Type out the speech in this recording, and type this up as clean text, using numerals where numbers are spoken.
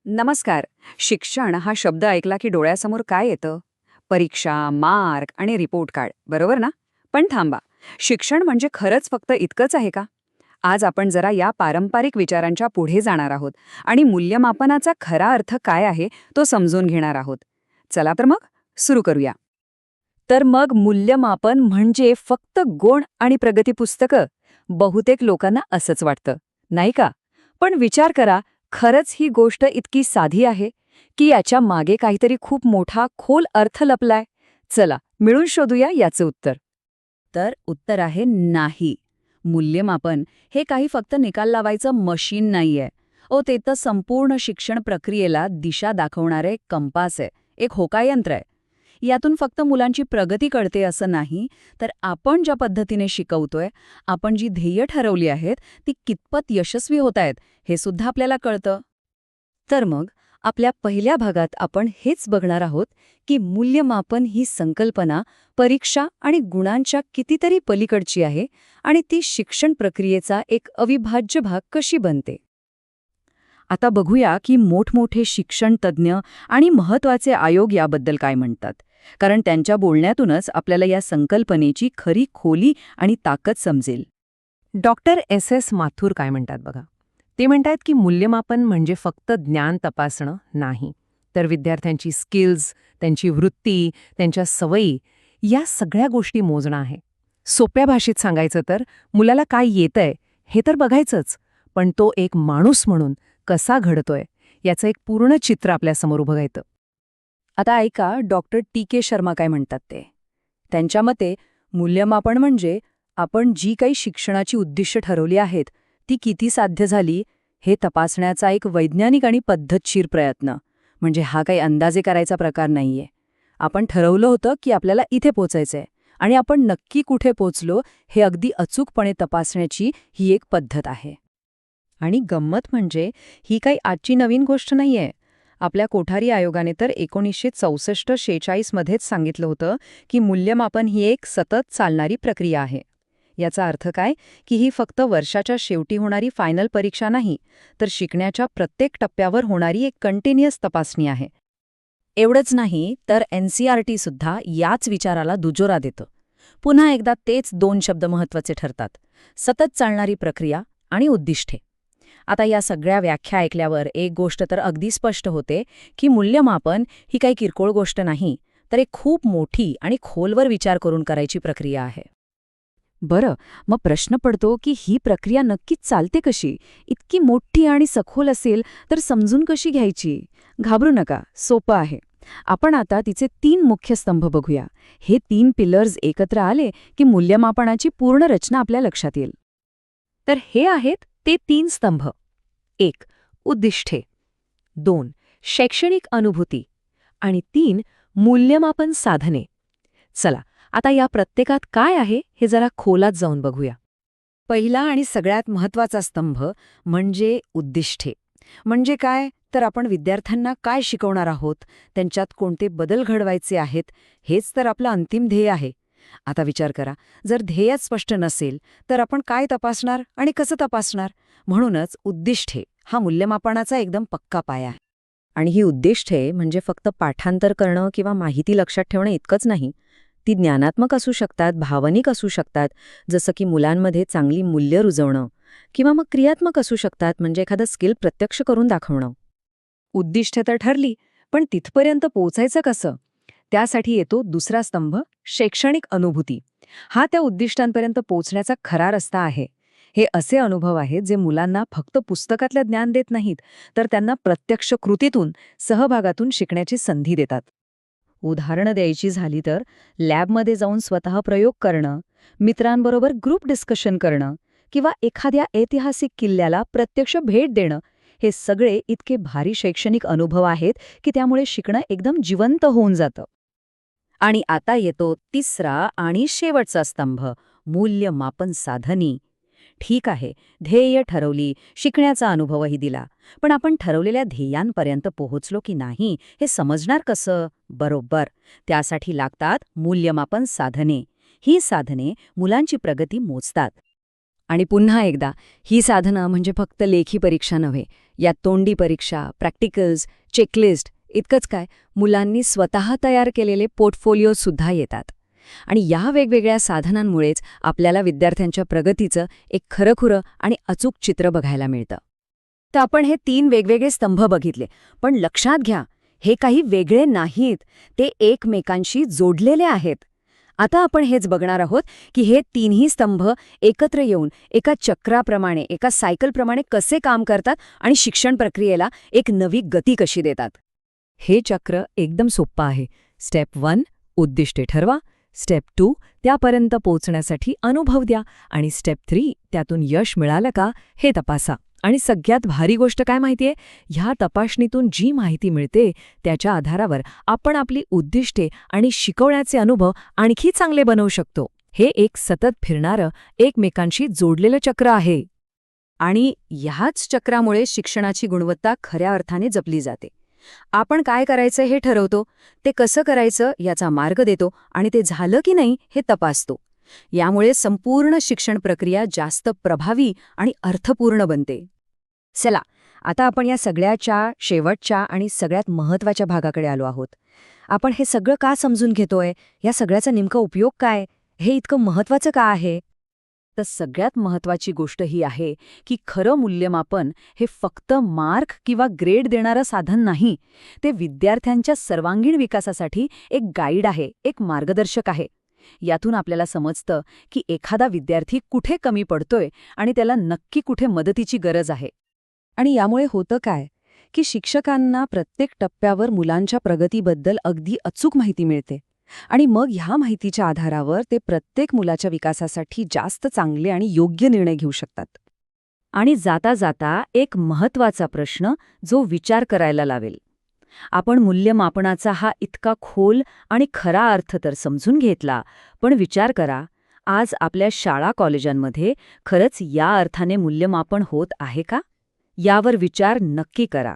नमस्कार. शिक्षण हा शब्द ऐकला की डोळ्यासमोर काय येतं? परीक्षा, मार्क आणि रिपोर्ट कार्ड, बरोबर ना? पण थांबा, शिक्षण म्हणजे खरंच फक्त इतकंच आहे का? आज आपण जरा या पारंपरिक विचारांच्या पुढे जाणार आहोत आणि मूल्यमापनाचा खरा अर्थ काय आहे तो समजून घेणार आहोत. चला तर मग सुरू करूया. तर मग मूल्यमापन म्हणजे फक्त गुण आणि प्रगती पुस्तकं? बहुतेक लोकांना असंच वाटतं, नाही का? पण विचार करा, खरंच ही गोष्ट इतकी साधी आहे की याच्या मागे काहीतरी खूप मोठा खोल अर्थ लपलाय? चला मिळून शोधूया याचं उत्तर. तर उत्तर आहे नाही. मूल्यमापन हे काही फक्त निकाल लावायचं मशीन नाहीये. ते तर संपूर्ण शिक्षण प्रक्रियेला दिशा दाखवणारे कंपास आहे, एक होकायंत्र आहे. यातून फक्त मुलांची प्रगती कळते असं नाही, तर आपण ज्या पद्धतीने शिकवतोय, आपण जी ध्येय ठरवली आहेत ती कितपत यशस्वी होत आहेत हे सुद्धा आपल्याला कळतं. तर मग आपल्या पहिल्या भागात आपण हेच बघणार आहोत की मूल्यमापन ही संकल्पना परीक्षा आणि गुणांच्या कितीतरी पलीकडची आहे आणि ती शिक्षण प्रक्रियेचा एक अविभाज्य भाग कशी बनते. आता बघूया की मोठमोठे शिक्षण तज्ज्ञ आणि महत्त्वाचे आयोग याबद्दल काय म्हणतात, कारण त्यांच्या बोलण्यातूनच आपल्याला या संकल्पनेची खरी खोली आणि ताकद समजेल. Doctor S.S. माथुर काय म्हणतात बघा. ते म्हणतात की मूल्यमापन म्हणजे फक्त ज्ञान तपासणं नाही, तर विद्यार्थ्यांची स्किल्स, त्यांची वृत्ती, त्यांच्या सवयी या सगळ्या गोष्टी मोजणं आहे. सोप्या भाषेत सांगायचं तर मुलाला काय येतंय हे तर बघायचंच, पण तो एक माणूस म्हणून कसा घडतोय याचं एक पूर्ण चित्र आपल्यासमोर उभं येतं. आता ऐका डॉक्टर T.K. शर्मा काय म्हणतात ते. त्यांच्या मते मूल्यमापन म्हणजे आपण जी काही शिक्षणाची उद्दिष्ट ठरवली आहेत ती किती साध्य झाली हे तपासण्याचा एक वैज्ञानिक आणि पद्धतशीर प्रयत्न. म्हणजे हा काही अंदाजे करायचा प्रकार नाहीये. आपण ठरवलं होतं की आपल्याला इथे पोचायचंय आणि आपण नक्की कुठे पोचलो हे अगदी अचूकपणे तपासण्याची ही एक पद्धत आहे. आणि गंमत म्हणजे ही काही आजची नवीन गोष्ट नाहीये. आपल्या कोठारी आयोगाने तर 1964-46 मध्येच सांगितलं होतं की मूल्यमापन ही एक सतत चालणारी प्रक्रिया आहे. याचा अर्थ काय की ही फक्त वर्षाच्या शेवटी होणारी फायनल परीक्षा नाही, तर शिकण्याच्या प्रत्येक टप्प्यावर होणारी एक कंटिन्युअस तपासणी आहे. एवढंच नाही तर NCERT सुद्धा याच विचाराला दुजोरा देतं. पुन्हा एकदा तेच दोन शब्द महत्त्वाचे ठरतात: सतत चालणारी प्रक्रिया आणि उद्दिष्टे. आता या सगळ्या व्याख्या ऐकल्यावर एक गोष्ट तर अगदी स्पष्ट होते की मूल्यमापन ही काही किरकोळ गोष्ट नाही, तर एक खूप मोठी आणि खोलवर विचार करून करायची प्रक्रिया आहे. बरं, मग प्रश्न पडतो की ही प्रक्रिया नक्कीच चालते कशी? इतकी मोठी आणि सखोल असेल तर समजून कशी घ्यायची? घाबरू नका, सोपं आहे. आपण आता तिचे 3 मुख्य स्तंभ बघूया. हे 3 पिलर्स एकत्र आले की मूल्यमापनाची पूर्ण रचना आपल्या लक्षात येईल. तर हे आहेत ते 3 स्तंभ. 1. उद्दिष्टे. 2. शैक्षणिक अनुभूती. आणि 3. मूल्यमापन साधने. चला, आता या प्रत्येकात काय आहे हे जरा खोलात जाऊन बघूया. पहिला आणि सगळ्यात महत्त्वाचा स्तंभ म्हणजे उद्दिष्टे. म्हणजे काय? तर आपण विद्यार्थ्यांना काय शिकवणार आहोत, त्यांच्यात कोणते बदल घडवायचे आहेत, हेच तर आपलं अंतिम ध्येय आहे. आता विचार करा, जर ध्येयच स्पष्ट नसेल तर आपण काय तपासणार आणि कसं तपासणार? म्हणूनच उद्दिष्टे हा मूल्यमापनाचा एकदम पक्का पाया आहे. आणि ही उद्दिष्टे म्हणजे फक्त पाठांतर करणं किंवा माहिती लक्षात ठेवणं इतकंच नाही. ती ज्ञानात्मक असू शकतात, भावनिक असू शकतात, जसं की मुलांमध्ये चांगली मूल्य रुजवणं, किंवा मग क्रियात्मक असू शकतात, म्हणजे एखादं स्किल प्रत्यक्ष करून दाखवणं. उद्दिष्ट तर ठरली, पण तिथपर्यंत पोचायचं कसं? त्यासाठी येतो दुसरा स्तंभ, शैक्षणिक अनुभूती. हा त्या उद्दिष्टांपर्यंत पोचण्याचा खरा रस्ता आहे. हे असे अनुभव आहेत जे मुलांना फक्त पुस्तकातलं ज्ञान देत नाहीत, तर त्यांना प्रत्यक्ष कृतीतून, सहभागातून शिकण्याची संधी देतात. उदाहरणं द्यायची झाली तर लॅबमध्ये जाऊन स्वतः प्रयोग करणं, मित्रांबरोबर ग्रुप डिस्कशन करणं किंवा एखाद्या ऐतिहासिक किल्ल्याला प्रत्यक्ष भेट देणं, हे सगळे इतके भारी शैक्षणिक अनुभव आहेत की त्यामुळे शिकणं एकदम जिवंत होऊन जातं. आणि आता येतो तिसरा आणि शेवटचा स्तंभ, मूल्यमापन साधनी. ठीक आहे, ध्येय ठरवली, शिकण्याचा अनुभवही दिला, पण आपण ठरवलेल्या ध्येयांपर्यंत पोहोचलो की नाही हे समजणार कसं? बरोबर, त्यासाठी लागतात मूल्यमापन साधने. ही साधने मुलांची प्रगती मोजतात. आणि पुन्हा एकदा, ही साधनं म्हणजे फक्त लेखी परीक्षा नव्हे, यात तोंडी परीक्षा, प्रॅक्टिकल्स, चेकलिस्ट इतकंच काय, मुलांनी स्वतः तयार केलेले पोर्टफोलिओसुद्धा येतात. आणि या वेगवेगळ्या साधनांमुळेच आपल्याला विद्यार्थ्यांच्या प्रगतीचं एक खरंखुरं आणि अचूक चित्र बघायला मिळतं. तर आपण हे 3 वेगवेगळे स्तंभ बघितले, पण लक्षात घ्या, हे काही वेगळे नाहीत, ते एकमेकांशी जोडलेले आहेत. आता आपण हेच बघणार आहोत की हे 3ही स्तंभ एकत्र येऊन एका चक्राप्रमाणे, एका सायकलप्रमाणे कसे काम करतात आणि शिक्षण प्रक्रियेला एक नवी गती कशी देतात. हे चक्र एकदम सोपं आहे. स्टेप 1 उद्दिष्टे ठरवा, स्टेप 2 त्यापर्यंत पोहोचण्यासाठी अनुभव द्या आणि स्टेप 3 त्यातून यश मिळालं का हे तपासा. आणि सगळ्यात भारी गोष्ट काय माहितीये, ह्या तपासणीतून जी माहिती मिळते त्याच्या आधारावर आपण आपली उद्दिष्टे आणि शिकवण्याचे अनुभव आणखी चांगले बनवू शकतो. हे एक सतत फिरणारं, एकमेकांशी जोडलेलं चक्र आहे. आणि ह्याच चक्रामुळे शिक्षणाची गुणवत्ता खऱ्या अर्थाने जपली जाते. आपण काय करायचं हे ठरवतो, ते कसं करायचं याचा मार्ग देतो आणि ते झालं की नाही हे तपासतो. यामुळे संपूर्ण शिक्षण प्रक्रिया जास्त प्रभावी आणि अर्थपूर्ण बनते. चला, आता आपण या सगळ्याच्या शेवटच्या आणि सगळ्यात महत्त्वाच्या भागाकडे आलो आहोत. आपण हे सगळं का समजून घेतोय, या सगळ्याचा नेमका उपयोग काय, हे इतकं महत्त्वाचं का आहे? तर सगळ्यात महत्त्वाची गोष्ट ही आहे की खरं मूल्यमापन हे फक्त मार्क किंवा ग्रेड देणारं साधन नाही. ते विद्यार्थ्यांच्या सर्वांगीण विकासासाठी एक गाईड आहे, एक मार्गदर्शक आहे. यातून आपल्याला समजतं की एखादा विद्यार्थी कुठे कमी पडतोय आणि त्याला नक्की कुठे मदतीची गरज आहे. आणि यामुळे होतं काय की शिक्षकांना प्रत्येक टप्प्यावर मुलांच्या प्रगतीबद्दल अगदी अचूक माहिती मिळते आणि मग ह्या माहितीच्या आधारावर ते प्रत्येक मुलाच्या विकासासाठी जास्त चांगले आणि योग्य निर्णय घेऊ शकतात. आणि जाता जाता एक महत्त्वाचा प्रश्न जो विचार करायला लावेल. आपण मूल्यमापनाचा हा इतका खोल आणि खरा अर्थ तर समजून घेतला, पण विचार करा, आज आपल्या शाळा कॉलेजांमध्ये खरंच या अर्थाने मूल्यमापन होत आहे का? यावर विचार नक्की करा.